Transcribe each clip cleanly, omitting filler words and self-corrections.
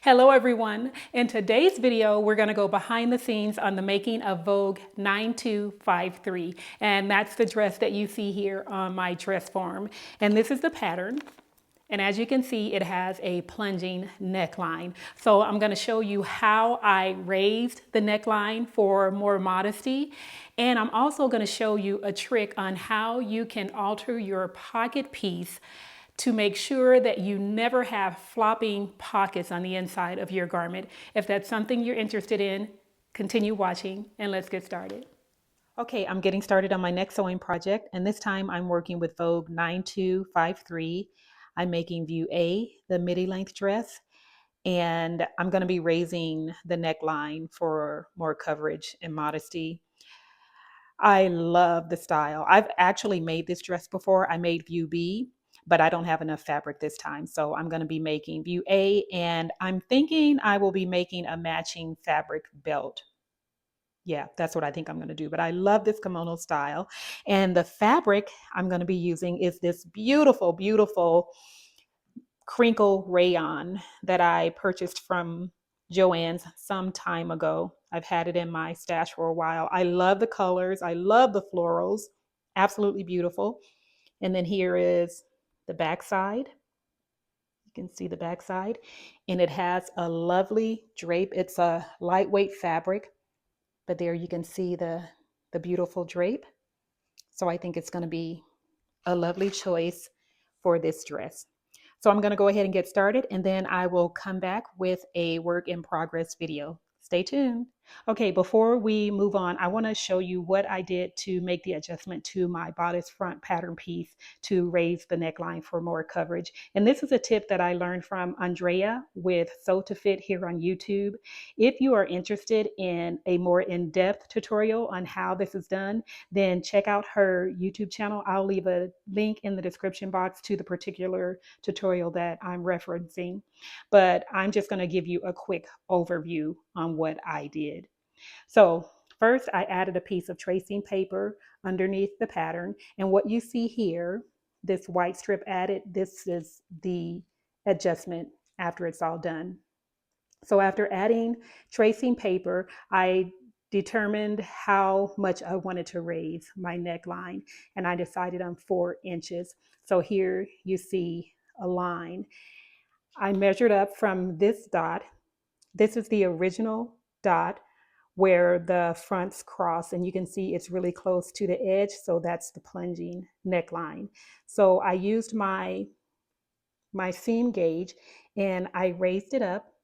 Hello everyone. In today's video, we're going to go behind the scenes on the making of Vogue 9253. And that's the dress that you see here on my dress form. And this is the pattern. And as you can see, it has a plunging neckline. So I'm going to show you how I raised the neckline for more modesty. And I'm also going to show you a trick on how you can alter your pocket piece to make sure that you never have flopping pockets on the inside of your garment. If that's something you're interested in, continue watching and let's get started. Okay, I'm getting started on my next sewing project, and this time I'm working with Vogue 9253. I'm making view A, the midi length dress, and I'm going to be raising the neckline for more coverage and modesty. I love the style. I've actually made this dress before. I made view B, but I don't have enough fabric this time. So I'm going to be making view A, and I'm thinking I will be making a matching fabric belt. Yeah, that's what I think I'm going to do. But I love this kimono style. And the fabric I'm going to be using is this beautiful, beautiful crinkle rayon that I purchased from Joann's some time ago. I've had it in my stash for a while. I love the colors. I love the florals. Absolutely beautiful. And then here is the back side. You can see the back side. And it has a lovely drape. It's a lightweight fabric, but there you can see the beautiful drape. So I think it's going to be a lovely choice for this dress. So I'm going to go ahead and get started, and then I will come back with a work in progress video. Stay tuned. Okay, before we move on, I want to show you what I did to make the adjustment to my bodice front pattern piece to raise the neckline for more coverage. And this is a tip that I learned from Andrea with Sew to Fit here on YouTube. If you are interested in a more in-depth tutorial on how this is done, then check out her YouTube channel. I'll leave a link in the description box to the particular tutorial that I'm referencing. But I'm just going to give you a quick overview on what I did. So first, I added a piece of tracing paper underneath the pattern. And what you see here, this white strip added, this is the adjustment after it's all done. So after adding tracing paper, I determined how much I wanted to raise my neckline, and I decided on 4 inches. So here you see a line. I measured up from this dot. This is the original dot where the fronts cross, and you can see it's really close to the edge. So that's the plunging neckline. So I used my seam gauge and I raised it up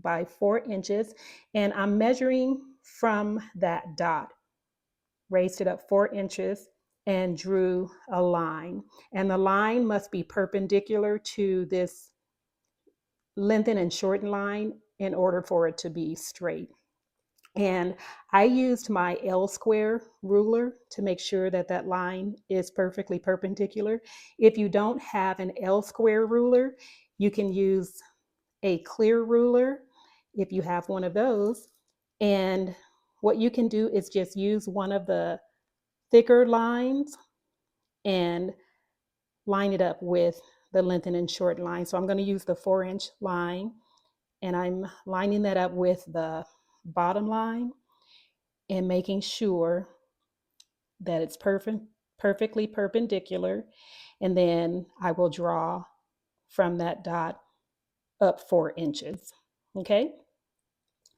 by 4 inches, and I'm measuring from that dot. Raised it up 4 inches and drew a line, and the line must be perpendicular to this lengthen and shorten line in order for it to be straight. And I used my L square ruler to make sure that that line is perfectly perpendicular. If you don't have an L square ruler, you can use a clear ruler if you have one of those. And what you can do is just use one of the thicker lines and line it up with the lengthen and short line. So I'm going to use the 4-inch line, and I'm lining that up with the bottom line and making sure that it's perfectly perpendicular. And then I will draw from that dot up 4 inches. Okay.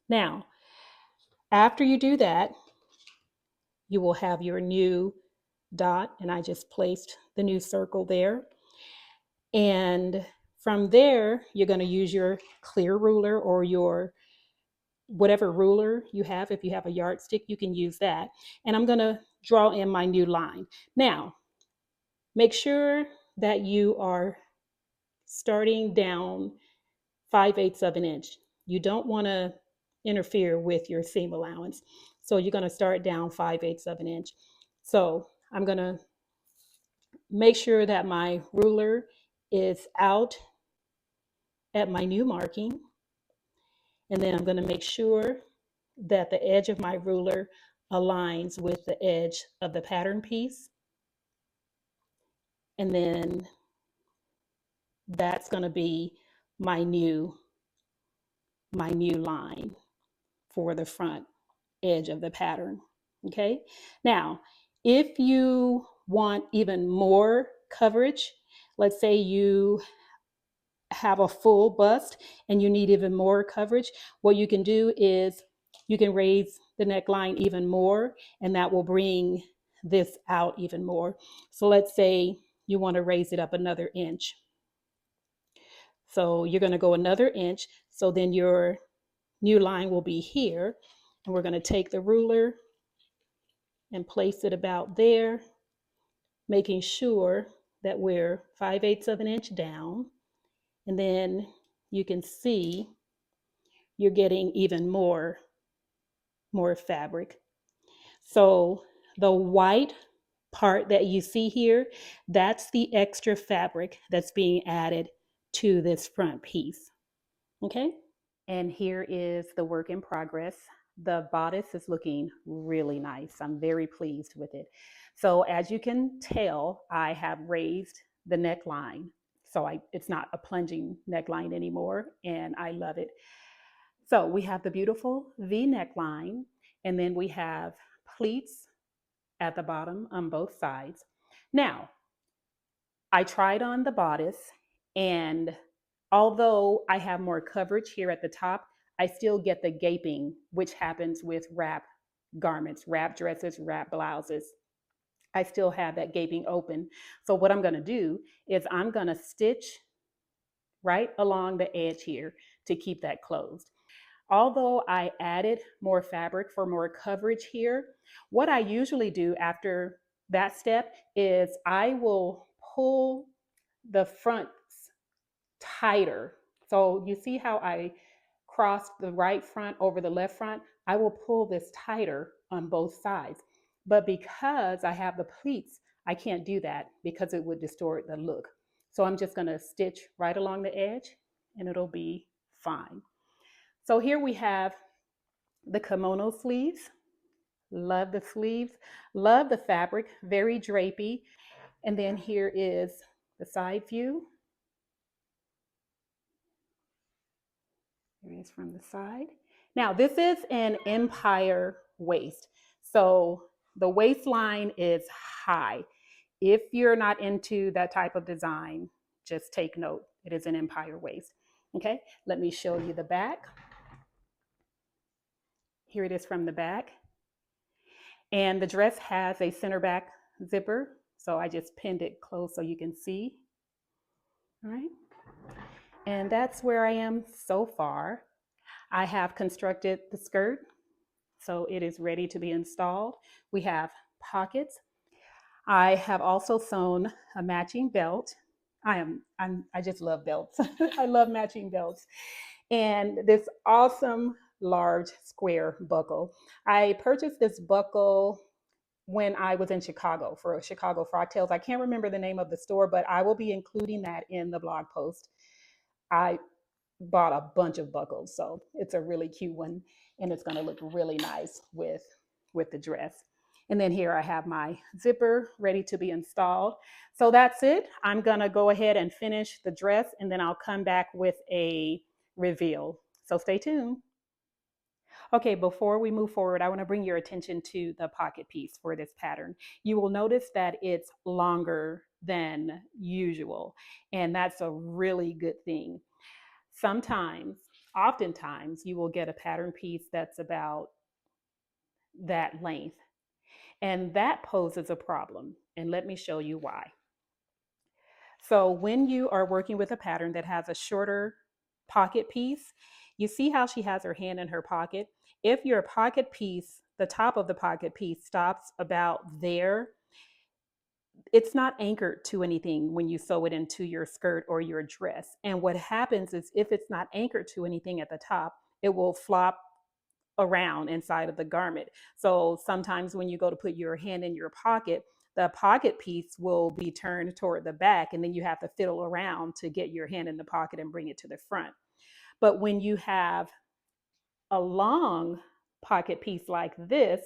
Now, after you do that, you will have your new dot, and I just placed the new circle there. And from there, you're going to use your clear ruler or your whatever ruler you have. If you have a yardstick, you can use that. And I'm going to draw in my new line. Now, make sure that you are starting down 5/8 of an inch. You don't want to interfere with your seam allowance. So you're going to start down 5/8 of an inch. So I'm going to make sure that my ruler is out at my new marking. And then I'm going to make sure that the edge of my ruler aligns with the edge of the pattern piece. And then that's going to be my new my new line for the front edge of the pattern. Okay, now if you want even more coverage, let's say you have a full bust and you need even more coverage, what you can do is you can raise the neckline even more, and that will bring this out even more. So let's say you want to raise it up another inch. So you're going to go another inch. So then your new line will be here. And we're going to take the ruler and place it about there, making sure that we're 5/8 of an inch down. And then you can see you're getting even more fabric. So the white part that you see here, that's the extra fabric that's being added to this front piece. Okay. And here is the work in progress. The bodice is looking really nice. I'm very pleased with it. So as you can tell, I have raised the neckline. So it's not a plunging neckline anymore, and I love it. So we have the beautiful V neckline, and then we have pleats at the bottom on both sides. Now, I tried on the bodice, and although I have more coverage here at the top, I still get the gaping, which happens with wrap garments, wrap dresses, wrap blouses. I still have that gaping open. So what I'm gonna do is I'm gonna stitch right along the edge here to keep that closed. Although I added more fabric for more coverage here, what I usually do after that step is I will pull the fronts tighter. So you see how I crossed the right front over the left front? I will pull this tighter on both sides. But because I have the pleats, I can't do that because it would distort the look. So I'm just gonna stitch right along the edge and it'll be fine. So here we have the kimono sleeves. Love the sleeves, love the fabric, very drapey. And then here is the side view. Here it is from the side. Now this is an empire waist. So the waistline is high. If you're not into that type of design, just take note. It is an empire waist. Okay, let me show you the back. Here it is from the back. And the dress has a center back zipper. So I just pinned it close so you can see. All right. And that's where I am so far. I have constructed the skirt, so it is ready to be installed. We have pockets. I have also sewn a matching belt. I just love belts. I love matching belts. And this awesome large square buckle. I purchased this buckle when I was in Chicago for a Chicago Frocktails. I can't remember the name of the store, but I will be including that in the blog post. I bought a bunch of buckles, so it's a really cute one, and it's going to look really nice with the dress. And then here I have my zipper ready to be installed. So that's it. I'm going to go ahead and finish the dress, and then I'll come back with a reveal. So stay tuned. Okay, before we move forward, I want to bring your attention to the pocket piece for this pattern. You will notice that it's longer than usual, and that's a really good thing. Sometimes, oftentimes, you will get a pattern piece that's about that length, and that poses a problem. And let me show you why. So when you are working with a pattern that has a shorter pocket piece, you see how she has her hand in her pocket. If your pocket piece, the top of the pocket piece stops about there, it's not anchored to anything when you sew it into your skirt or your dress. And what happens is if it's not anchored to anything at the top, it will flop around inside of the garment. So sometimes when you go to put your hand in your pocket, the pocket piece will be turned toward the back, and then you have to fiddle around to get your hand in the pocket and bring it to the front. But when you have a long pocket piece like this,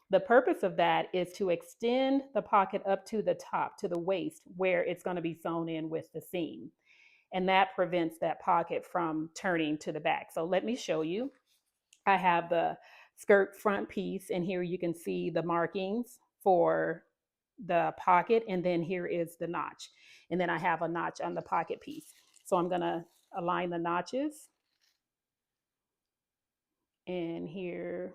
the purpose of that is to extend the pocket up to the top, to the waist, where it's going to be sewn in with the seam. and that prevents that pocket from turning to the back. So let me show you. I have the skirt front piece, and here you can see the markings for the pocket, and then here is the notch. And then I have a notch on the pocket piece. So I'm gonna align the notches, and here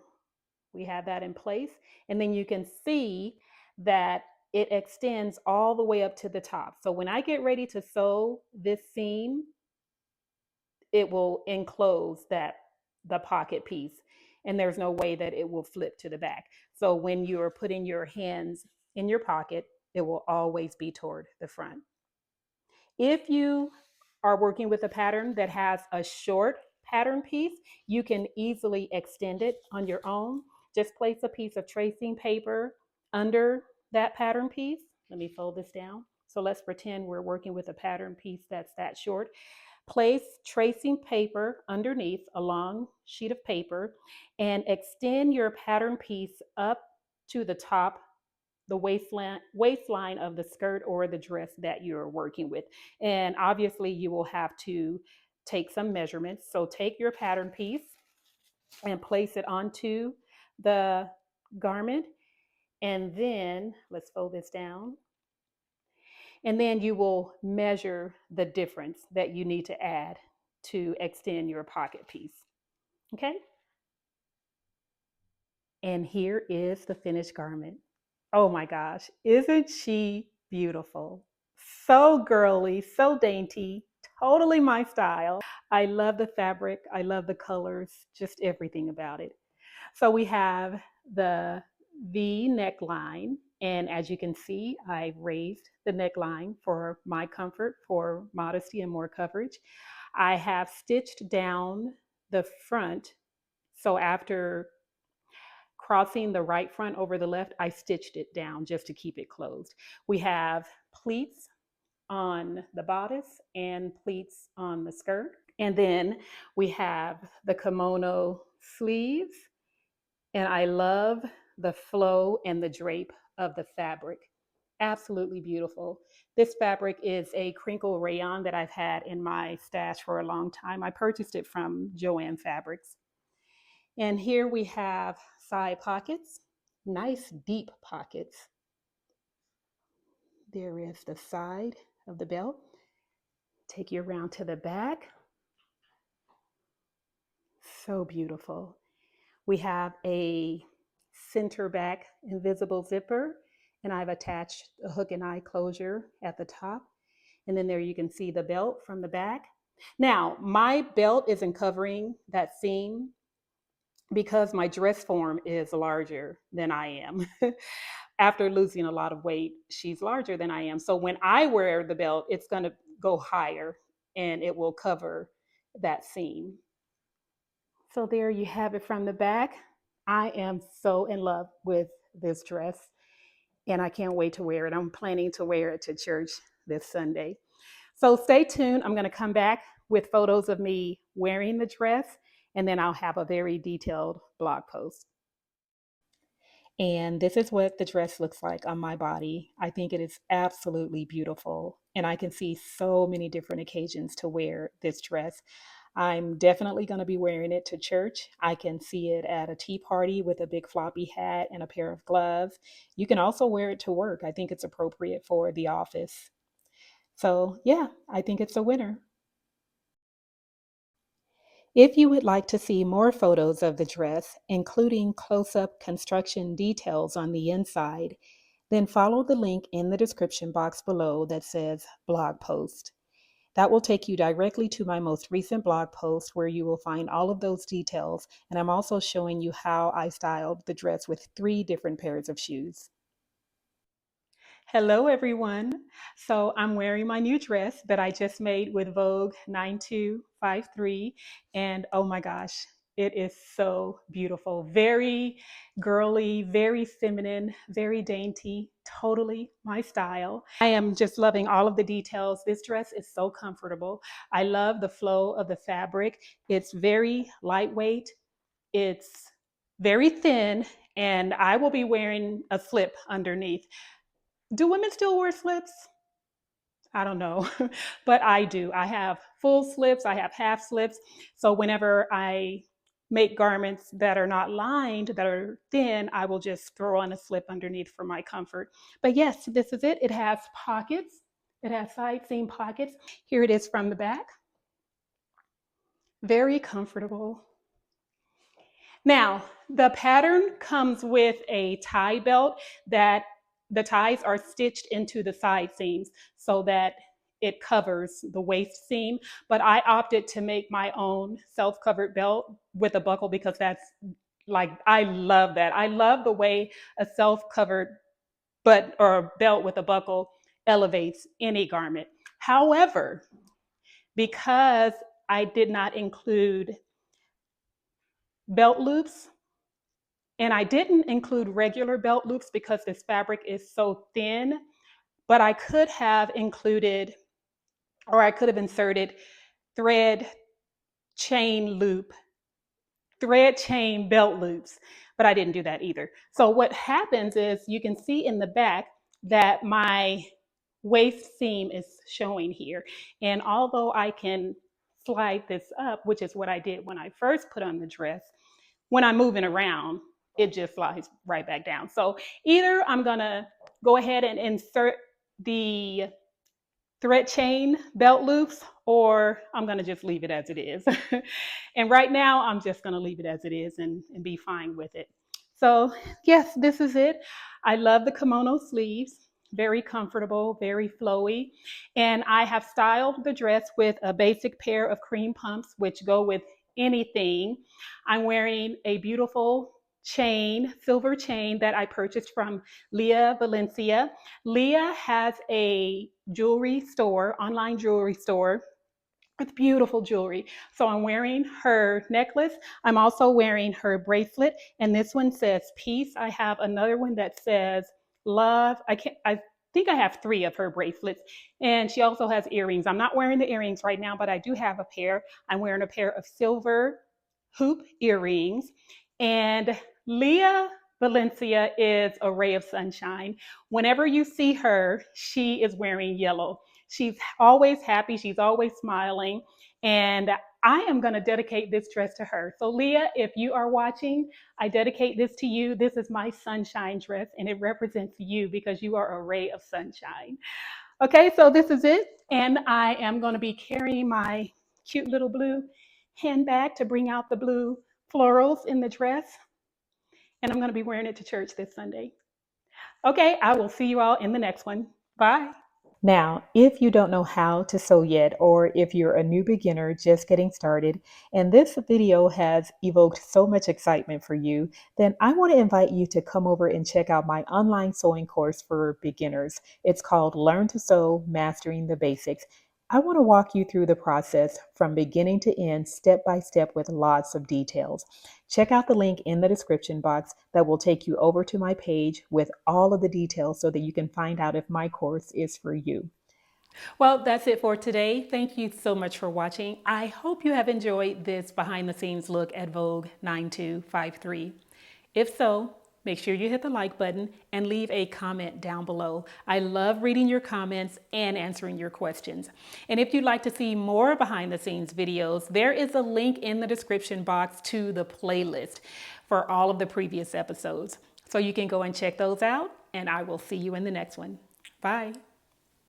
we have that in place. And then you can see that it extends all the way up to the top. So when I get ready to sew this seam, it will enclose the pocket piece, and there's no way that it will flip to the back. So when you're putting your hands in your pocket, it will always be toward the front. If you are working with a pattern that has a short pattern piece, you can easily extend it on your own. Just place a piece of tracing paper under that pattern piece. Let me fold this down. So let's pretend we're working with a pattern piece that's that short. Place tracing paper underneath a long sheet of paper and extend your pattern piece up to the top, the waistline of the skirt or the dress that you're working with. And obviously you will have to take some measurements. So take your pattern piece and place it onto the garment. And then let's fold this down. And then you will measure the difference that you need to add to extend your pocket piece. Okay? And here is the finished garment. Oh my gosh, isn't she beautiful? So girly, so dainty, totally my style. I love the fabric, I love the colors, just everything about it. So we have the V neckline, and as you can see, I raised the neckline for my comfort, for modesty and more coverage. I have stitched down the front, so after crossing the right front over the left, I stitched it down just to keep it closed. We have pleats on the bodice and pleats on the skirt. And then we have the kimono sleeves. And I love the flow and the drape of the fabric. Absolutely beautiful. This fabric is a crinkle rayon that I've had in my stash for a long time. I purchased it from Joann Fabrics. And here we have side pockets, nice deep pockets. There is the side of the belt. Take you around to the back. So beautiful. We have a center back invisible zipper, and I've attached a hook and eye closure at the top. And then there you can see the belt from the back. Now, my belt isn't covering that seam because my dress form is larger than I am. After losing a lot of weight, she's larger than I am. So when I wear the belt, it's going to go higher and it will cover that seam. So there you have it from the back. I am so in love with this dress and I can't wait to wear it. I'm planning to wear it to church this Sunday. So stay tuned. I'm going to come back with photos of me wearing the dress, and then I'll have a very detailed blog post. And this is what the dress looks like on my body. I think it is absolutely beautiful. And I can see so many different occasions to wear this dress. I'm definitely going to be wearing it to church. I can see it at a tea party with a big floppy hat and a pair of gloves. You can also wear it to work. I think it's appropriate for the office. So, yeah, I think it's a winner. If you would like to see more photos of the dress, including close-up construction details on the inside, then follow the link in the description box below that says blog post. That will take you directly to my most recent blog post where you will find all of those details, and I'm also showing you how I styled the dress with 3 different pairs of shoes. Hello, everyone. So I'm wearing my new dress that I just made with Vogue 9253. And oh my gosh, it is so beautiful. Very girly, very feminine, very dainty, totally my style. I am just loving all of the details. This dress is so comfortable. I love the flow of the fabric. It's very lightweight. It's very thin, and I will be wearing a slip underneath. Do women still wear slips? I don't know, but I do. I have full slips, I have half slips. So whenever I make garments that are not lined, that are thin, I will just throw on a slip underneath for my comfort. But yes, this is it. It has pockets. It has side seam pockets. Here it is from the back. Very comfortable. Now, the pattern comes with a tie belt that the ties are stitched into the side seams so that it covers the waist seam. But I opted to make my own self-covered belt with a buckle because that's like, I love that. I love the way a self-covered or belt with a buckle elevates any garment. However, because I did not include belt loops, and I didn't include regular belt loops because this fabric is so thin, but I could have included, or I could have inserted thread chain loop, thread chain belt loops, but I didn't do that either. So what happens is you can see in the back that my waist seam is showing here. And although I can slide this up, which is what I did when I first put on the dress, when I'm moving around, it just slides right back down. So either I'm gonna go ahead and insert the thread chain belt loops, or I'm gonna just leave it as it is. And right now, I'm just gonna leave it as it is and be fine with it. So yes, this is it. I love the kimono sleeves. Very comfortable, very flowy. And I have styled the dress with a basic pair of cream pumps, which go with anything. I'm wearing a beautiful chain, silver chain that I purchased from Leah Valencia. Leah has a jewelry store, online jewelry store with beautiful jewelry. So I'm wearing her necklace. I'm also wearing her bracelet, and this one says peace. I have another one that says love. I think I have 3 of her bracelets, and she also has earrings. I'm not wearing the earrings right now, but I do have a pair. I'm wearing a pair of silver hoop earrings, and Leah Valencia is a ray of sunshine. Whenever you see her, she is wearing yellow. She's always happy. She's always smiling. And I am going to dedicate this dress to her. So Leah, if you are watching, I dedicate this to you. This is my sunshine dress, and it represents you because you are a ray of sunshine. Okay, so this is it. And I am going to be carrying my cute little blue handbag to bring out the blue florals in the dress. And I'm going to be wearing it to church this Sunday. Okay, I will see you all in the next one. Bye. Now, if you don't know how to sew yet, or if you're a new beginner just getting started, and this video has evoked so much excitement for you, then I want to invite you to come over and check out my online sewing course for beginners. It's called Learn to Sew, Mastering the Basics. I want to walk you through the process from beginning to end, step by step, with lots of details. Check out the link in the description box that will take you over to my page with all of the details so that you can find out if my course is for you. Well, that's it for today. Thank you so much for watching. I hope you have enjoyed this behind the scenes look at Vogue 9253. If so, make sure you hit the like button and leave a comment down below. I love reading your comments and answering your questions. And if you'd like to see more behind the scenes videos, there is a link in the description box to the playlist for all of the previous episodes. So you can go and check those out, and I will see you in the next one. Bye.